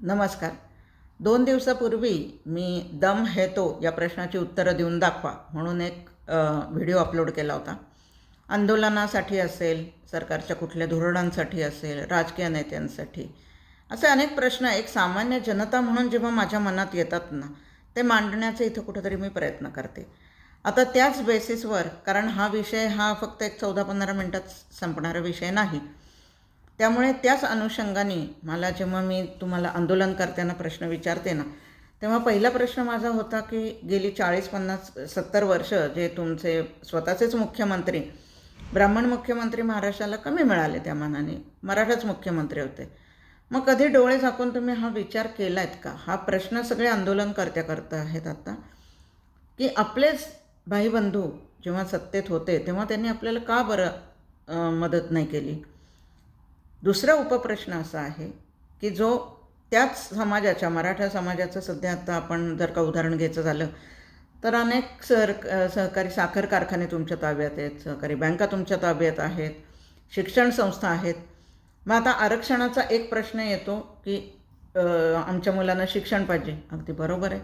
नमस्कार. 2 दिवसापूर्वी मी दम है तो या प्रश्नाची उत्तरं देऊन दाखवा म्हणून एक व्हिडिओ अपलोड केला होता. आंदोलनासाठी असेल, सरकारच्या कुठल्या धोरणांसाठी असेल, राजकीय नेत्यांसाठी असे अनेक प्रश्न एक सामान्य जनता म्हणून जेव्हा माझ्या मनात येतात ना, ते मांडण्याचा इथं कुठेतरी मी प्रयत्न करते. आता त्याच बेसिसवर, कारण हा विषय हा फक्त एक 14-15 मिनटात संपणारा विषय नाही. त्यामुळे त्याच अनुषंगाने मला जेव्हा मी तुम्हाला आंदोलनकर्त्यांना प्रश्न विचारते ना, तेव्हा पहिला प्रश्न माझा होता की गेली 40-50-70 वर्ष जे तुमचे स्वतःचेच मुख्यमंत्री, ब्राह्मण मुख्यमंत्री महाराष्ट्राला कमी मिळाले त्या मानाने, मराठाच मुख्यमंत्री होते. मग कधी डोळे झाकून तुम्ही हा विचार केला आहेत का? हा प्रश्न सगळे आंदोलनकर्त्या करत आहेत आता, की आपलेच भाईबंधू जेव्हा सत्तेत होते तेव्हा त्यांनी आपल्याला का बरं मदत नाही केली. दुसरा उपप्रश्न असा आहे की जो त्याच समाजाच्या, मराठा समाजाचं सध्या आता आपण जर का उदाहरण घ्यायचं झालं तर अनेक सहकारी साखर कारखाने तुमच्या ताब्यात आहेत, सहकारी बँका तुमच्या ताब्यात आहेत, शिक्षण संस्था आहेत. मग आता आरक्षणाचा एक प्रश्न येतो की आमच्या मुलांना शिक्षण पाहिजे. अगदी बरोबर आहे.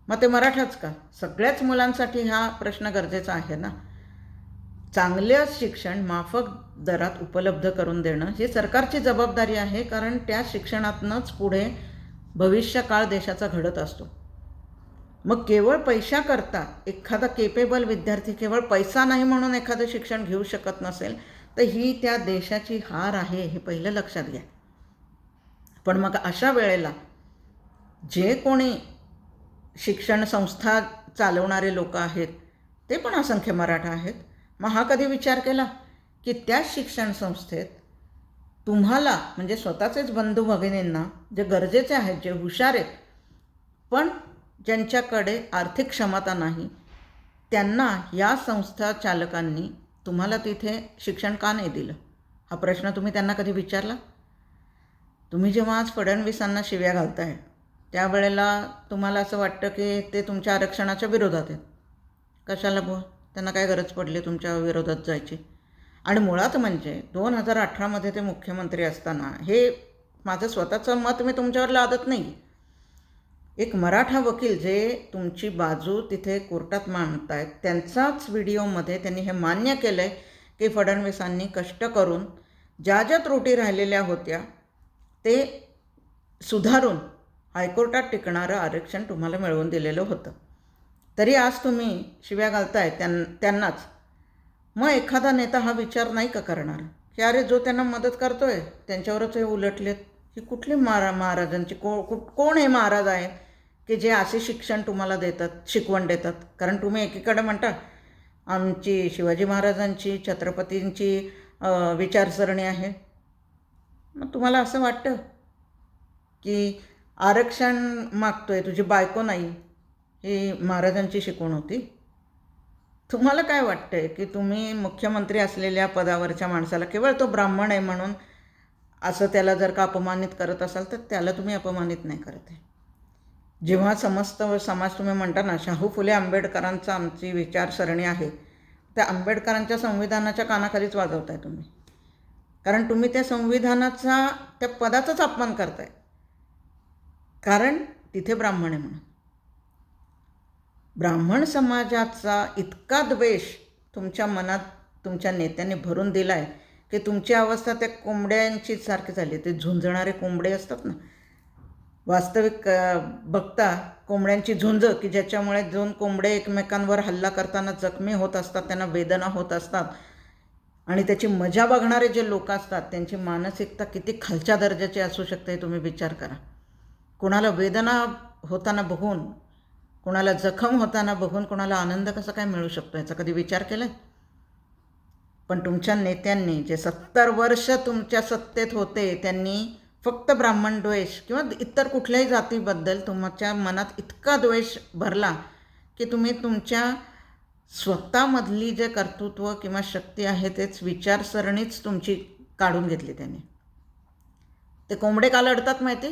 मग ते मराठाच का? सगळ्याच मुलांसाठी हा प्रश्न गरजेचा आहे ना. चांगलं शिक्षण माफक दरात उपलब्ध करून देणं ही सरकारची जबाबदारी आहे, कारण त्या शिक्षणातूनच पुढे भविष्यकाळ देशाचा घडत असतो. मग केवळ पैशाकरता एखादा केपेबल विद्यार्थी केवळ पैसा नाही म्हणून एखादं शिक्षण घेऊ शकत नसेल तर ही त्या देशाची हार आहे, हे पहिलं लक्षात घ्या. पण मग अशा वेळेला जे कोणी शिक्षण संस्था चालवणारे लोक आहेत ते पण असंख्य मराठा आहेत. मग हा कधी विचार केला की त्याच शिक्षण संस्थेत तुम्हाला, म्हणजे स्वतःचेच बंधू भगिनींना जे गरजेचे आहेत, जे हुशार आहेत पण ज्यांच्याकडे आर्थिक क्षमता नाही, त्यांना या संस्था चालकांनी तुम्हाला तिथे शिक्षण का नाही दिलं? हा प्रश्न तुम्ही त्यांना कधी विचारला? तुम्ही जेव्हा आज फडणवीसांना शिव्या घालताय त्यावेळेला तुम्हाला असं वाटतं की ते तुमच्या आरक्षणाच्या विरोधात आहेत. कशाला बुवा? त्यांना काय गरज पडली तुमच्या विरोधात जायची? आणि मुळात म्हणजे 2018मध्ये ते मुख्यमंत्री असताना, हे माझं स्वतःचं मत मी तुमच्यावर लादत नाही, एक मराठा वकील जे तुमची बाजू तिथे कोर्टात मांडतायत त्यांचाच व्हिडिओमध्ये त्यांनी हे मान्य केलं आहे की फडणवीसांनी कष्ट करून ज्या ज्या त्रुटी राहिलेल्या होत्या ते सुधारून हायकोर्टात टिकणारं आरक्षण तुम्हाला मिळवून दिलेलं होतं. तरी आज तुम्ही शिव्या घालताय त्यांनाच. मग एखादा नेता हा विचार नाही का करणार की अरे जो त्यांना मदत करतोय त्यांच्यावरच हे उलटलेत? ही कुठली महाराजांची कोण हे महाराज आहेत की जे असे शिक्षण तुम्हाला देतात, शिकवण देतात? कारण तुम्ही एकीकडे म्हणता आमची शिवाजी महाराजांची, छत्रपतींची विचारसरणी आहे. मग तुम्हाला असं वाटतं की आरक्षण मागतोय तुझी बायको नाही, ही महाराजांची शिकवण होती? तुम्हाला काय वाटतंय की तुम्ही मुख्यमंत्री असलेल्या पदावरच्या माणसाला केवळ तो ब्राह्मण आहे म्हणून असं त्याला जर का अपमानित करत असाल तर त्याला तुम्ही अपमानित नाही करत आहे. जेव्हा समस्त समाज तुम्ही म्हणता ना शाहू फुले आंबेडकरांचा आमची विचारसरणी आहे, त्या आंबेडकरांच्या संविधानाच्या कानाखालीच वाजवताय तुम्ही. कारण तुम्ही त्या संविधानाचा, त्या पदाचाच अपमान करताय, कारण तिथे ब्राह्मण आहे म्हणून. ब्राह्मण समाजाचा इतका द्वेष तुमच्या मनात तुमच्या नेत्यांनी भरून दिला आहे की तुमची अवस्था त्या कोंबड्यांचीच सारखी झाली. ते झुंजणारे कोंबडे असतात ना, वास्तविक बघता कोंबड्यांची झुंज की ज्याच्यामुळे 2 कोंबडे एकमेकांवर हल्ला करताना जखमी होत असतात, त्यांना वेदना होत असतात, आणि त्याची मजा बघणारे जे लोक असतात त्यांची मानसिकता किती खालच्या दर्जाची असू शकते हे तुम्ही विचार करा. कोणाला वेदना होताना बघून, कोणाला जखम होताना बघून कोणाला आनंद कसा काय मिळू शकतो याचा कधी विचार केला? पण तुमच्या नेत्यांनी जे 70 वर्ष तुमच्या सत्तेत होते त्यांनी फक्त ब्राह्मण द्वेष किंवा इतर कुठल्याही जातीबद्दल तुमच्या मनात इतका द्वेष भरला की तुम्ही तुमच्या स्वतःमधली जे कर्तृत्व किंवा शक्ती आहे तेच विचारसरणीच तुमची काढून घेतली त्यांनी. ते कोंबडे का लढतात माहिती?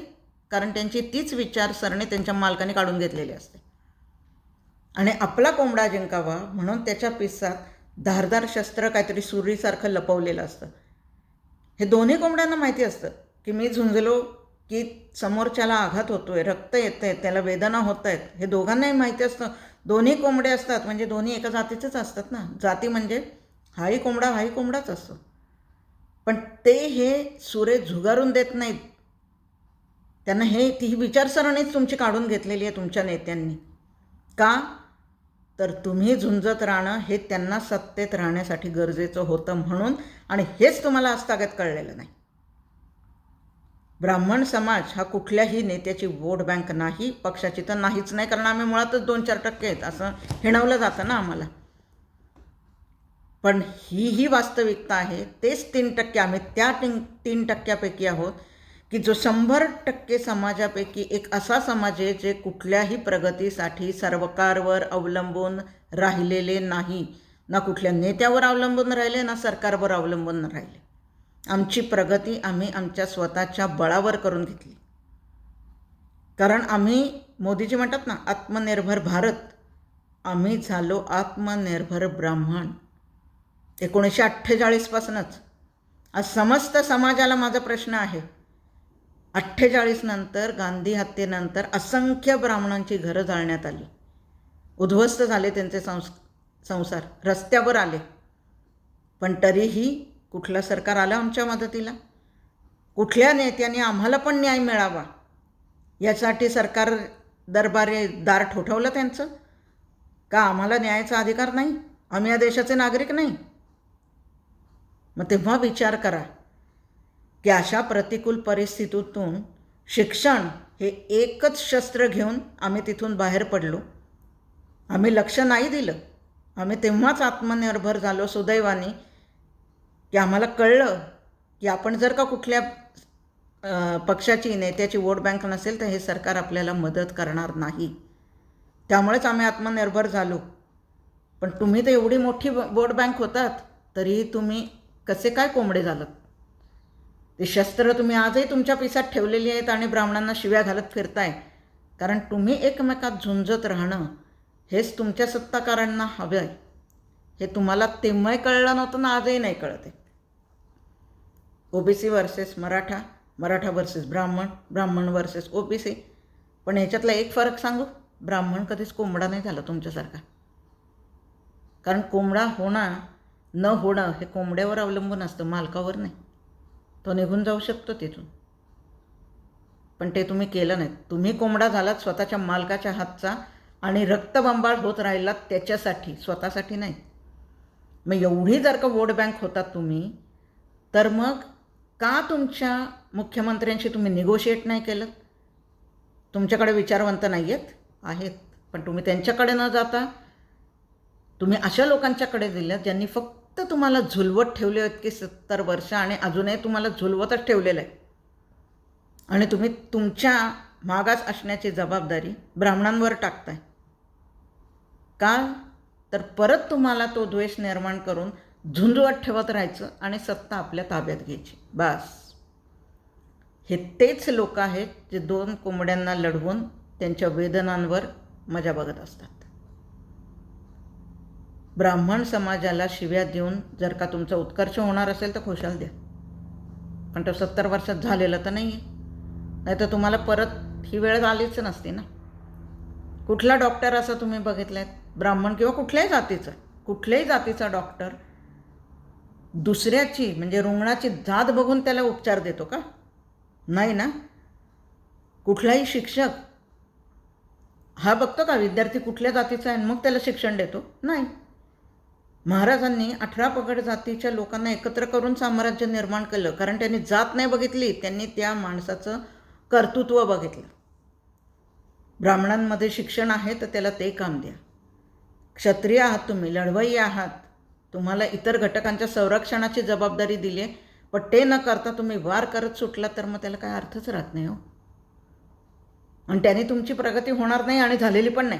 कारण त्यांची तीच विचारसरणी त्यांच्या मालकाने काढून घेतलेली असते. आणि आपला कोंबडा जिंकावा म्हणून त्याच्या पिसात धारदार शस्त्र काहीतरी सुरीसारखं लपवलेलं असतं. हे दोन्ही कोंबड्यांना माहिती असतं की मी झुंजलो की समोरच्याला आघात होतो आहे, रक्त येतं आहे, त्याला वेदना होत आहेत, हे दोघांनाही माहिती असतं. दोन्ही कोंबडे असतात म्हणजे दोन्ही एका जातीचेच असतात ना. जाती म्हणजे हाही कोंबडाच असतो. पण ते हे सुरे झुगारून देत नाहीत. त्यांना ती विचारसरणीच तुमची काढून घेतलेली आहे तुमच्या नेत्यांनी. का? तर तुम्ही झुंजत राहणं हे त्यांना सत्तेत राहण्यासाठी गरजेचं होतं म्हणून, आणि हेच तुम्हाला आजतागत कळलेलं नाही. ब्राह्मण समाज हा कुठल्याही नेत्याची वोट बँक नाही, पक्षाची तर नाहीच नाही, कारण आम्ही मुळातच 2-4% आहेत असं हिणवलं जातं ना आम्हाला. पण ही वास्तविकता आहे. तेच 3% आम्ही त्या 3%पैकी आहोत की जो 100% समाजापैकी एक असा समाज आहे जे कुठल्याही प्रगतीसाठी सरकारवर अवलंबून राहिलेले नाही, ना कुठल्या नेत्यावर अवलंबून राहिले, ना सरकारवर अवलंबून राहिले. आमची प्रगती आम्ही आमच्या स्वतःच्या बळावर करून घेतली. कारण आम्ही, मोदीजी म्हणतात ना, आत्मनिर्भर भारत, आम्ही झालो आत्मनिर्भर ब्राह्मण. 1948पासूनच. आज समस्त समाजाला माझा प्रश्न आहे. 48 नंतर, गांधी हत्येनंतर असंख्य ब्राह्मणांची घरं जाळण्यात आली, उद्ध्वस्त झाले त्यांचे संसार, रस्त्यावर आले. पण तरीही कुठलं सरकार आलं आमच्या मदतीला? कुठल्या नेत्याने आम्हाला पण न्याय मिळावा यासाठी सरकार दरबारी दार ठोठावलं त्यांचं? का आम्हाला न्यायाचा अधिकार नाही? आम्ही या देशाचे नागरिक नाही? मग तेव्हा विचार करा की अशा प्रतिकूल परिस्थितीतून शिक्षण हे एकच शस्त्र घेऊन आम्ही तिथून बाहेर पडलो. आम्ही लक्ष नाही दिलं. आम्ही तेव्हाच आत्मनिर्भर झालो सुदैवाने, की आम्हाला कळलं की आपण जर का कुठल्या पक्षाची, नेत्याची वोट बँक नसेल तर हे सरकार आपल्याला मदत करणार नाही. त्यामुळेच आम्ही आत्मनिर्भर झालो. पण तुम्ही तर एवढी मोठी वोट बँक होतात, तरीही तुम्ही कसे काय कोंबडे झालात? ते शस्त्र तुम्ही आजही तुमच्या पिसात ठेवलेली आहेत आणि ब्राह्मणांना शिव्या घालत फिरताय. कारण तुम्ही एकमेकात झुंजत राहणं हेच तुमच्या सत्ताकारांना हवं आहे. हे तुम्हाला तेव्हाही कळलं नव्हतं ना, आजही नाही कळत आहे. OBC versus Maratha, Maratha versus ब्राह्मण, ब्राह्मण वर्सेस ओबीसी. पण ह्याच्यातला एक फरक सांगू, ब्राह्मण कधीच कोंबडा नाही झाला तुमच्यासारखा. कारण कोंबडा होणं न होणं हे कोंबड्यावर अवलंबून असतं, मालकावर नाही. तो निघून जाऊ शकतो तिथून, पण ते तुम्ही केलं नाहीत. तुम्ही कोंबडा झालात स्वतःच्या मालकाच्या हातचा आणि रक्तबंबाळ होत राहिलात त्याच्यासाठी, स्वतःसाठी नाही. मग एवढी जर का वोट बँक होतात तुम्ही, तर मग का तुमच्या मुख्यमंत्र्यांशी तुम्ही निगोशिएट नाही केलं? तुमच्याकडे विचारवंत नाही आहेत, पण तुम्ही त्यांच्याकडे न जाता तुम्ही अशा लोकांच्याकडे दिलं ज्यांनी फक्त तुम्हाला झुलवत ठेवले आहेत की 70 वर्ष, आणि अजूनही तुम्हाला झुलवतच ठेवलेलं आहे. आणि तुम्ही तुमच्या मागास असण्याची जबाबदारी ब्राह्मणांवर टाकताय. का? तर परत तुम्हाला तो द्वेष निर्माण करून झुंजवत ठेवत राहायचं आणि सत्ता आपल्या ताब्यात घ्यायची. बस. हे तेच लोक आहेत जे 2 कोंबड्यांना लढवून त्यांच्या वेदनांवर मजा बघत असतात. ब्राह्मण समाजाला शिव्या देऊन जर का तुमचा उत्कर्ष होणार असेल तर खुशाल द्या, पण तो 70 वर्षात झालेला तर नाही आहे. नाही तर तुम्हाला परत ही वेळ आलीच नसती ना. कुठला डॉक्टर असा तुम्ही बघितला आहे, ब्राह्मण किंवा कुठल्याही जातीचा डॉक्टर दुसऱ्याची म्हणजे रुग्णाची जात बघून त्याला उपचार देतो का? नाही ना. कुठलाही शिक्षक हा बघतो का विद्यार्थी कुठल्या जातीचा आहे मग त्याला शिक्षण देतो? नाही. महाराजांनी 18 पगड जातीच्या लोकांना एकत्र करून साम्राज्य निर्माण केलं, कारण त्यांनी जात नाही बघितली, त्यांनी त्या माणसाचं कर्तृत्व बघितलं. ब्राह्मणांमध्ये शिक्षण आहे तर त्याला ते काम द्या. क्षत्रिय आहात तुम्ही, लढवई आहात, तुम्हाला इतर घटकांच्या संरक्षणाची जबाबदारी दिली आहे, पण ते न करता तुम्ही वार करत सुटला तर मग त्याला काय अर्थच राहत नाही हो. आणि त्याने तुमची प्रगती होणार नाही आणि झालेली पण नाही.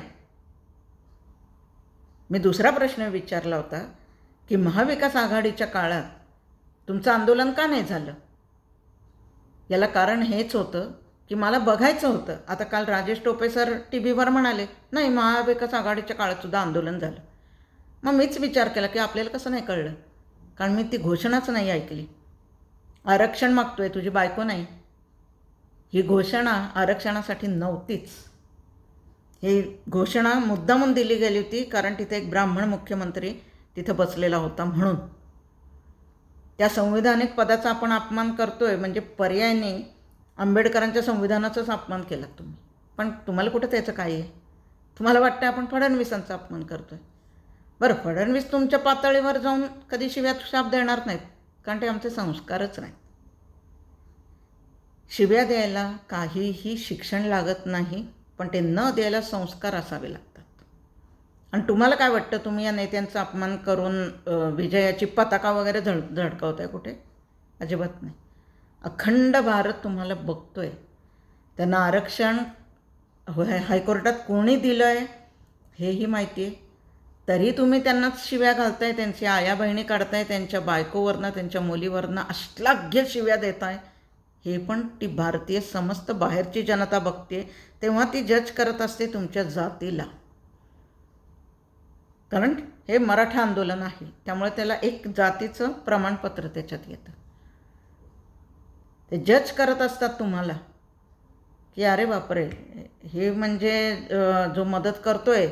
मी दुसरा प्रश्न विचारला होता की महाविकास आघाडीच्या काळात तुमचं आंदोलन का नाही झालं? याला कारण हेच होतं की मला बघायचं होतं. आता काल राजेश टोपे सर TV वर म्हणाले, नाही महाविकास आघाडीच्या काळातसुद्धा आंदोलन झालं. मग मीच विचार केला की आपल्याला कसं नाही कळलं, कारण मी ती घोषणाच नाही ऐकली. आरक्षण मागतोय, तुझी बायको नाही. ही घोषणा आरक्षणासाठी नव्हतीच. ही घोषणा मुद्दामून दिली गेली होती कारण तिथे एक ब्राह्मण मुख्यमंत्री तिथं बसलेला होता म्हणून. त्या संविधानिक पदाचा आपण अपमान करतोय म्हणजे पर्यायाने आंबेडकरांच्या संविधानाचाच अपमान केला तुम्ही. पण तुम्हाला कुठं त्याचं काय आहे? तुम्हाला वाटतं आपण फडणवीसांचा अपमान करतोय. बरं, फडणवीस तुमच्या पातळीवर जाऊन कधी शिव्या शाप देणार नाहीत कारण ते आमचे संस्कारच नाहीत. शिव्या द्यायला काहीही शिक्षण लागत नाही, पण ते न द्यायला संस्कार असावे लागतात. आणि तुम्हाला काय वाटतं, तुम्ही या नेत्यांचा अपमान करून विजयाची पताका वगैरे झळकावताय कुठे? अजिबात नाही. अखंड भारत तुम्हाला बघतोय. त्यांना आरक्षण हायकोर्टात कोणी दिलं आहे हेही माहिती आहे, तरी तुम्ही त्यांनाच शिव्या घालताय, त्यांची आया बहिणी काढताय, त्यांच्या बायकोवरनं त्यांच्या मुलीवरनं अश्लाघ्य शिव्या देताय. हे पण ती भारतीय समस्त बाहेरची जनता बघते, तेव्हा ती जज करत असते तुमच्या जातीला. कारण हे मराठा आंदोलन आहे, त्यामुळे त्याला एक जातीचं प्रमाणपत्र त्याच्यात येतं. ते जज करत असतात तुम्हाला की अरे बापरे, हे म्हणजे जो मदत करतोय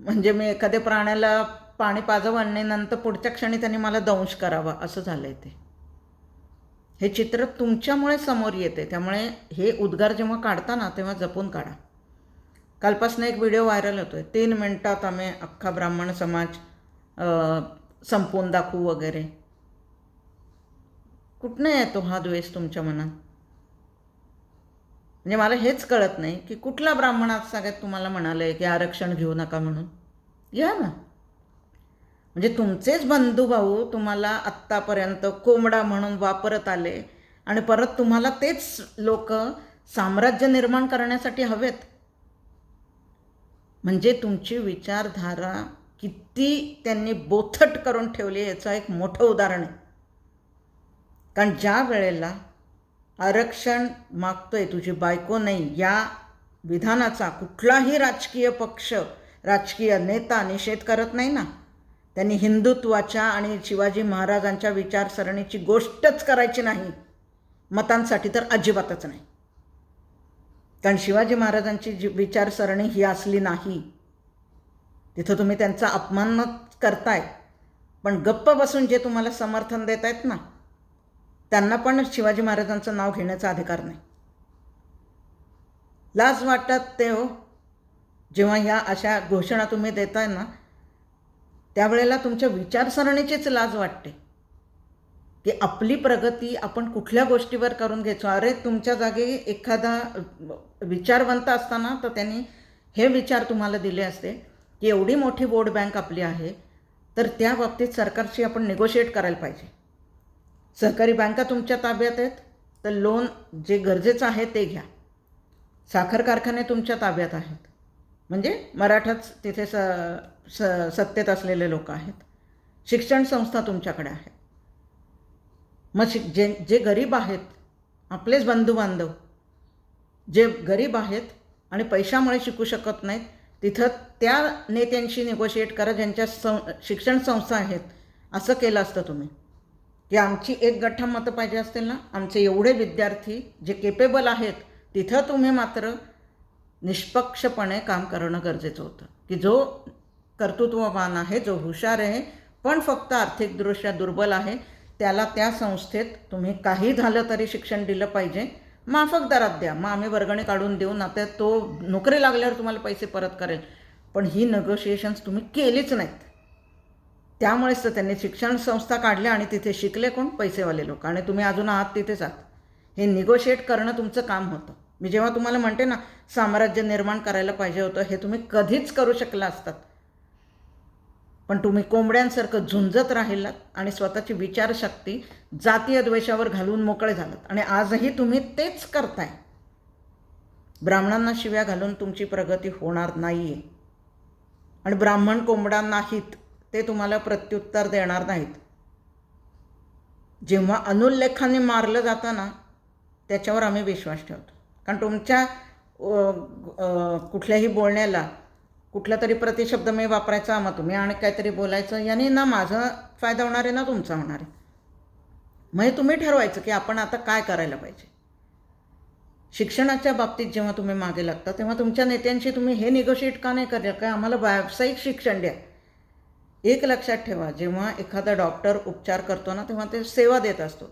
म्हणजे मी एखाद्या प्राण्याला पाणी पाजावं आणि नंतर पुढच्या क्षणी त्यांनी मला दंश करावा, असं झालं आहे ते. हे चित्र तुमच्यामुळे समोर येते. त्यामुळे हे उद्गार जेव्हा काढता ना तेव्हा जपून काढा. कालपासून एक व्हिडिओ व्हायरल होतो आहे, 3 मिनिटात आम्ही अख्खा ब्राह्मण समाज संपवून दाखवू वगैरे. कुठनं येतो हा द्वेष तुमच्या मनात? म्हणजे मला हेच कळत नाही की कुठला ब्राह्मणात सगळ्यात तुम्हाला म्हणालं आहे की आरक्षण घेऊ नका म्हणून. घ्या ना. म्हणजे तुमचेच बंधुभाऊ तुम्हाला आत्तापर्यंत कोंबडा म्हणून वापरत आले आणि परत तुम्हाला तेच लोक साम्राज्य निर्माण करण्यासाठी हवेत. म्हणजे तुमची विचारधारा किती त्यांनी बोथट करून ठेवली याचं एक मोठं उदाहरण आहे. कारण ज्या वेळेला आरक्षण मागतोय तुझी बायको नाही या विधानाचा कुठलाही राजकीय पक्ष, राजकीय नेता निषेध करत नाही ना. त्यांनी हिंदुत्वाच्या आणि शिवाजी महाराजांच्या विचारसरणीची गोष्टच करायची नाही मतांसाठी, तर अजिबातच नाही. कारण शिवाजी महाराजांची जी विचारसरणी ही असली नाही. तिथं तुम्ही त्यांचा अपमान करताय, पण गप्प बसून जे तुम्हाला समर्थन देत आहेत ना त्यांना पण शिवाजी महाराजांचं नाव घेण्याचा अधिकार नाही. लाज वाटत ते हो. जेव्हा ह्या अशा घोषणा तुम्ही देताय ना त्यावेळेला तुमच्या विचारसरणीचीच लाज वाटते की आपली प्रगती आपण कुठल्या गोष्टीवर करून घ्यायचो. अरे तुमच्या जागी एखादा विचारवंत असताना तर त्यांनी हे विचार तुम्हाला दिले असते की एवढी मोठी वोट बँक आपली आहे तर त्या बाबतीत सरकारशी आपण निगोशिएट करायला पाहिजे. सहकारी बँका तुमच्या ताब्यात आहेत तर लोन जे गरजेचं आहे ते घ्या. साखर कारखाने तुमच्या ताब्यात आहेत म्हणजे मराठाच तिथे सत्तेत असलेले लोक आहेत. शिक्षण संस्था तुमच्याकडे आहेत. मग जे गरीब आहेत, आपलेच बंधुबांधव जे गरीब आहेत आणि पैशामुळे शिकू शकत नाहीत, तिथं त्या नेत्यांशी निगोशिएट करा ज्यांच्या शिक्षण संस्था आहेत. असं केलं असतं तुम्ही की आमची एक गठ्ठा मतं पाहिजे असतील ना, आमचे एवढे विद्यार्थी जे केपेबल आहेत, तिथं तुम्ही मात्र निष्पक्षपणे काम करणं गरजेचं होतं की जो कर्तृत्ववान आहे, जो हुशार आहे पण फक्त आर्थिकदृष्ट्या दुर्बल आहे, त्याला त्या संस्थेत तुम्ही काही झालं तरी शिक्षण दिलं पाहिजे. माफक दरात द्या, मग आम्ही वर्गणी काढून देऊ ना, तर तो नोकरी लागल्यावर तुम्हाला पैसे परत करेल. पण ही नेगोशिएशन्स तुम्ही केलीच नाहीत. त्यामुळेच तर त्यांनी शिक्षण संस्था काढल्या आणि तिथे शिकले कोण? पैसेवाले लोक. आणि तुम्ही अजून आहात तिथेच आहात. हे निगोशिएट करणं तुमचं काम होतं. मी जेव्हा तुम्हाला म्हणते ना साम्राज्य निर्माण करायला पाहिजे होतं, हे तुम्ही कधीच करू शकला असतात. पण तुम्ही कोंबड्यांसारखं झुंजत राहिलात आणि स्वतःची विचारशक्ती जातीय द्वेषावर घालून मोकळे झालात. आणि आजही तुम्ही तेच करताय. ब्राह्मणांना शिव्या घालून तुमची प्रगती होणार नाही आहे. आणि ब्राह्मण कोंबडा नाहीत, ते तुम्हाला प्रत्युत्तर देणार नाहीत. जेव्हा अनुल्लेखाने मारलं जातं ना त्याच्यावर आम्ही विश्वास ठेवतो. कारण तुमच्या कुठल्याही बोलण्याला कुठला तरी प्रतिशब्द मी वापरायचा, मग तुम्ही आणि काहीतरी बोलायचं, याने ना माझा फायदा होणार आहे ना तुमचा होणार आहे. म्हणजे तुम्ही ठरवायचं की आपण आता काय करायला पाहिजे. शिक्षणाच्या बाबतीत जेव्हा तुम्ही मागे लागता तेव्हा तुमच्या नेत्यांशी तुम्ही हे निगोशिएट का नाही करत काय आम्हाला व्यावसायिक शिक्षण द्या. एक लक्षात ठेवा, जेव्हा एखादा डॉक्टर उपचार करतो ना तेव्हा ते सेवा देत असतो.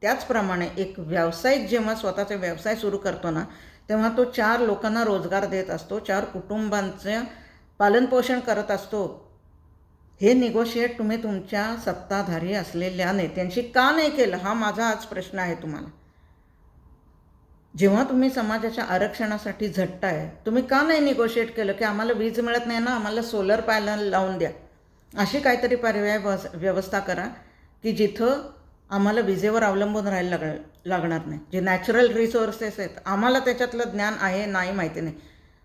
त्याचप्रमाणे एक व्यावसायिक जेव्हा स्वतःचा व्यवसाय सुरू करतो ना तेव्हा तो 4 लोकांना रोजगार देत असतो, 4 कुटुंबांचं पालनपोषण करत असतो. हे निगोशिएट तुम्ही तुमच्या सत्ताधारी असलेल्या नेत्यांशी का नाही केलं, हा माझा आज प्रश्न आहे तुम्हाला. जेव्हा तुम्ही समाजाच्या आरक्षणासाठी झटताय तुम्ही का नाही निगोशिएट केलं की आम्हाला वीज मिळत नाही ना, आम्हाला सोलर पॅनल लावून द्या. अशी काहीतरी पर्याय व्यवस्था करा की जिथं आम्हाला विजेवर अवलंबून राहायला लागणार नाही. जे नॅचरल रिसोर्सेस आहेत आम्हाला त्याच्यातलं ज्ञान आहे नाही माहिती नाही,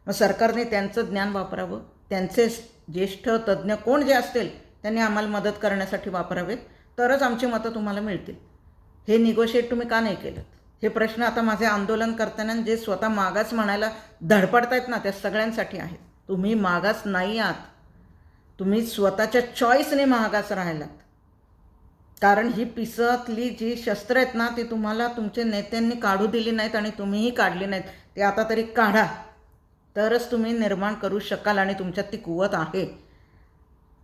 मग सरकारने त्यांचं ज्ञान वापरावं. त्यांचे ज्येष्ठ तज्ज्ञ कोण जे असतील त्यांनी आम्हाला मदत करण्यासाठी वापरावेत, तरच आमची मतं तुम्हाला मिळतील. हे निगोशिएट तुम्ही का नाही केलं, हे प्रश्न आता माझे आंदोलन करताना जे स्वतः मागास म्हणायला धडपडतायत ना त्या सगळ्यांसाठी आहेत. तुम्ही मागास नाही आहात, तुम्ही स्वतःच्या चॉईसने मागास राहिलात. कारण ही पिसातली जी शस्त्र आहेत ना ती तुम्हाला तुमच्या नेत्यांनी काढू दिली नाहीत आणि तुम्हीही काढली नाहीत. ते आता तरी काढा, तरच तुम्ही निर्माण करू शकाल आणि तुमच्यात ती कुवत आहे.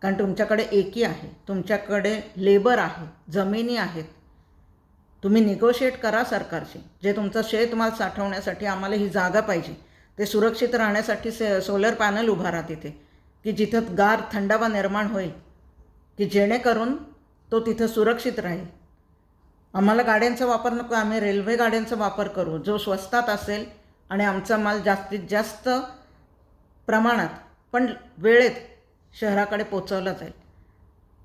कारण तुमच्याकडे एकी आहे, तुमच्याकडे लेबर आहे, जमिनी आहेत. तुम्ही निगोशिएट करा सरकारशी. जे तुमचं शेतमाल साठवण्यासाठी आम्हाला ही जागा पाहिजे, ते सुरक्षित राहण्यासाठी सोलर पॅनल उभारा तिथे की जिथं गार थंडावा निर्माण होईल की जेणेकरून तो तिथं सुरक्षित राहील. आम्हाला गाड्यांचा वापर नको, आम्ही रेल्वे गाड्यांचा वापर करू जो स्वस्तात असेल आणि आमचा माल जास्तीत जास्त प्रमाणात पण वेळेत शहराकडे पोचवला जाईल.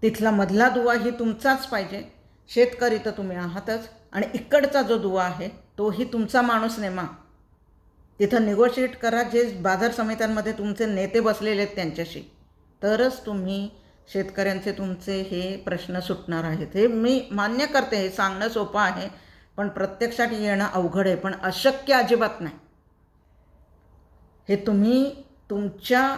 तिथला मधला दुवा ही तुमचाच पाहिजे. शेतकरी तर तुम्ही आहातच आणि इकडचा जो दुवा आहे तोही तुमचा माणूस नेमा. तिथं निगोशिएट करा जे बाजार समित्यांमध्ये तुमचे नेते बसलेले आहेत त्यांच्याशी, तरच तुम्ही शेतकऱ्यांचे तुमचे हे प्रश्न सुटणार आहेत. हे मी मान्य करते, हे सांगणं सोपं आहे पण प्रत्यक्षात येणं अवघड आहे, पण अशक्य अजिबात नाही. हे तुम्ही तुमच्या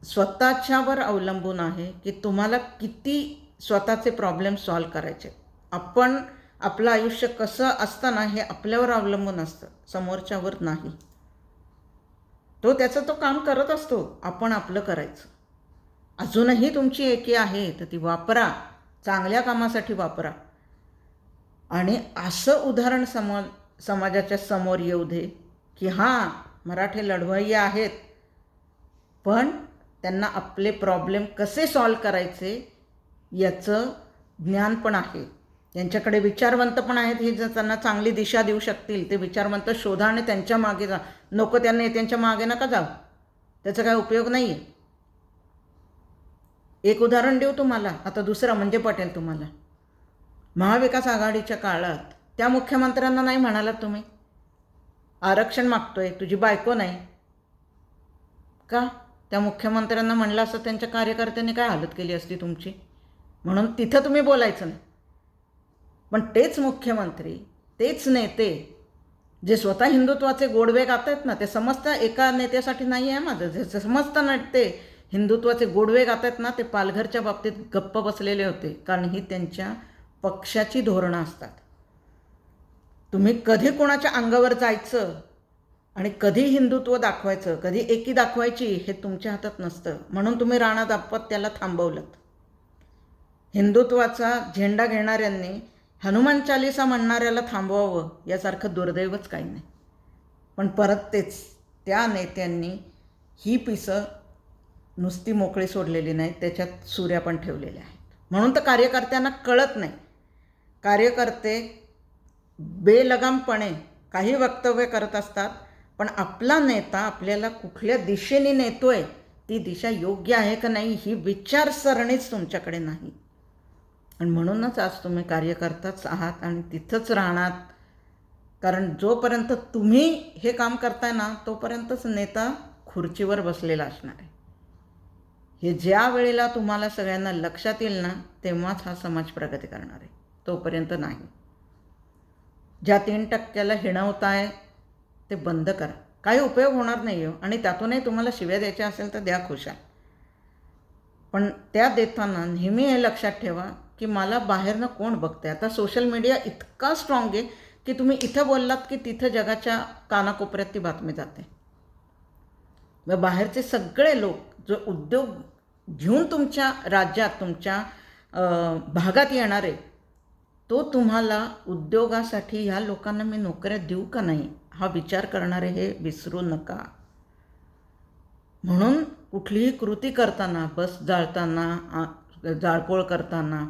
स्वतःच्यावर अवलंबून आहे की तुम्हाला किती स्वतःचे प्रॉब्लेम सॉल्व करायचे. आपण आपलं आयुष्य कसं असतं ना हे आपल्यावर अवलंबून असतं, समोरच्यावर नाही. तो त्याचं तो काम करत असतो, आपण आपलं करायचं. अजूनही तुमची एकी आहे तर ती वापरा, चांगल्या कामासाठी वापरा. आणि असं उदाहरण समाजाच्या समोर येऊ दे की हां मराठे लढवय्ये आहेत पण त्यांना आपले प्रॉब्लेम कसे सॉल्व करायचे याचं ज्ञान पण आहे. त्यांच्याकडे विचारवंत पण आहेत, हे जर त्यांना चांगली दिशा देऊ शकतील ते विचारवंत शोधा आणि त्यांच्या मागे जा. नको त्यांना त्यांच्या मागे नका जाऊ, त्याचा काय उपयोग नाही आहे. एक उदाहरण देऊ तुम्हाला, आता दुसरं म्हणजे पटेल तुम्हाला. महाविकास आघाडीच्या काळात त्या मुख्यमंत्र्यांना नाही म्हणालात तुम्ही आरक्षण मागतोय, तुझी बायको नाही का? त्या मुख्यमंत्र्यांना म्हणलं असं त्यांच्या कार्यकर्त्यांनी काय हालत केली असती तुमची, म्हणून तिथं तुम्ही बोलायचं नाही. पण तेच मुख्यमंत्री, तेच नेते जे स्वतः हिंदुत्वाचे गोडवे गात आहेत ना, ते समजतं एका नेत्यासाठी नाही आहे माझं, जे समजतं ना ते हिंदुत्वाचे गोडवे गात आहेत ना ते पालघरच्या बाबतीत गप्प बसलेले होते, कारण ही त्यांच्या पक्षाची धोरणं असतात. तुम्ही कधी कोणाच्या अंगावर जायचं आणि कधी हिंदुत्व दाखवायचं, कधी एकी दाखवायची हे तुमच्या हातात नसतं. म्हणून तुम्ही राणा दाम्पत्याला थांबवलं. हिंदुत्वाचा झेंडा घेणाऱ्यांनी हनुमान चालीसा म्हणणाऱ्याला थांबवावं यासारखं दुर्दैवच काही नाही. पण परत तेच त्या नेत्यांनी ही पिसं नुसती मोकळी सोडलेली नाहीत, त्याच्यात सुऱ्या पण ठेवलेल्या आहेत. म्हणून तर कार्यकर्त्यांना कळत नाही. कार्यकर्ते बेलगामपणे काही वक्तव्य करत असतात, पण आपला नेता आपल्याला कुठल्या दिशेने नेतोय, ती दिशा योग्य आहे का नाही ही विचारसरणीच तुमच्याकडे नाही. आणि म्हणूनच आज तुम्ही कार्यकर्ताच आहात आणि तिथंच राहणार. कारण जोपर्यंत तुम्ही हे काम करताय ना तोपर्यंतच नेता खुर्चीवर बसलेला असणार आहे. हे ज्या वेळेला तुम्हाला सगळ्यांना लक्षात येईल ना तेव्हाच हा समाज प्रगती करणार आहे, तोपर्यंत नाही. ज्या 3% हिणवताय ते बंद करा, काही उपयोग होणार नाही हो. आणि त्यातूनही तुम्हाला शिव्या द्यायच्या असेल तर द्या खुशाल, पण त्या देताना नेहमी हे लक्षात ठेवा की मला बाहेरनं कोण बघते. आता सोशल मीडिया इतका स्ट्रॉंग आहे की तुम्ही इथं बोललात की तिथं जगाच्या कानाकोपऱ्यात ती बातमी जाते. मग बाहेरचे सगळे लोक जो उद्योग घेऊन तुमच्या राज्यात तुमच्या भागात येणार आहे, तो तुम्हाला उद्योगासाठी ह्या लोकांना मी नोकऱ्या देऊ का नाही हा विचार करणारे हे विसरू नका. म्हणून कुठलीही कृती करताना, बस जाळताना, जाळपोळ करताना,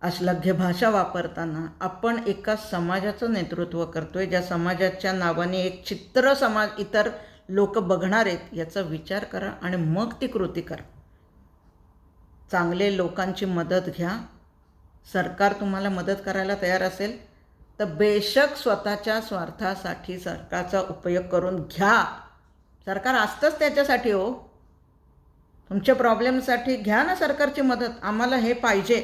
अश्लाघ्य भाषा वापरताना आपण एका समाजाचं नेतृत्व करतोय, ज्या समाजाच्या नावाने एक चित्र समाज इतर लोक बघणार आहेत याचा विचार करा आणि मग ती कृती करा. चांगले लोकांची मदत घ्या. सरकार तुम्हाला मदत करायला तयार असेल तर बेशक स्वतःच्या स्वार्थासाठी सरकारचा उपयोग करून घ्या. सरकार असतंच त्याच्यासाठी हो. तुमच्या प्रॉब्लेमसाठी घ्या ना सरकारची मदत. आम्हाला हे पाहिजे,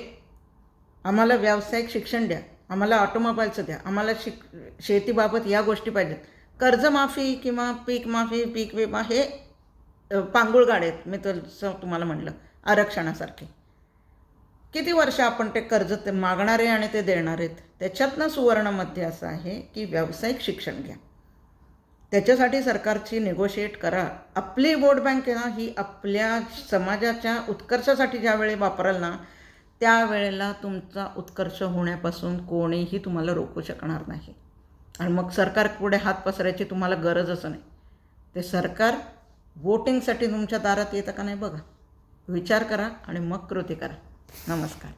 आम्हाला व्यावसायिक शिक्षण द्या, आम्हाला ऑटोमोबाईलचं द्या, आम्हाला शेतीबाबत या गोष्टी पाहिजेत. कर्जमाफी किंवा पीक माफी, पीक विमा हे पांगुळ गाडे आहेत. मी तुम्हाला म्हणलं आरक्षणासारखे. किती वर्ष आपण ते कर्ज ते मागणारे आणि ते देणारे आहेत. त्याच्यातनं सुवर्णमध्य असं आहे की व्यावसायिक शिक्षण घ्या. त्याच्यासाठी सरकारची निगोशिएट करा. आपली वोट बँक आहे ना, ही आपल्या समाजाच्या उत्कर्षासाठी ज्यावेळी वापराल ना, त्यावेळेला तुमचा उत्कर्ष होण्यापासून कोणीही तुम्हाला रोखू शकणार नाही. आणि मग सरकार पुढे हात पसरायची तुम्हाला गरजच नाही. ते सरकार वोटिंगसाठी तुमच्या दारात येतं का नाही बघा, विचार करा आणि मग कृती करा. नमस्कार.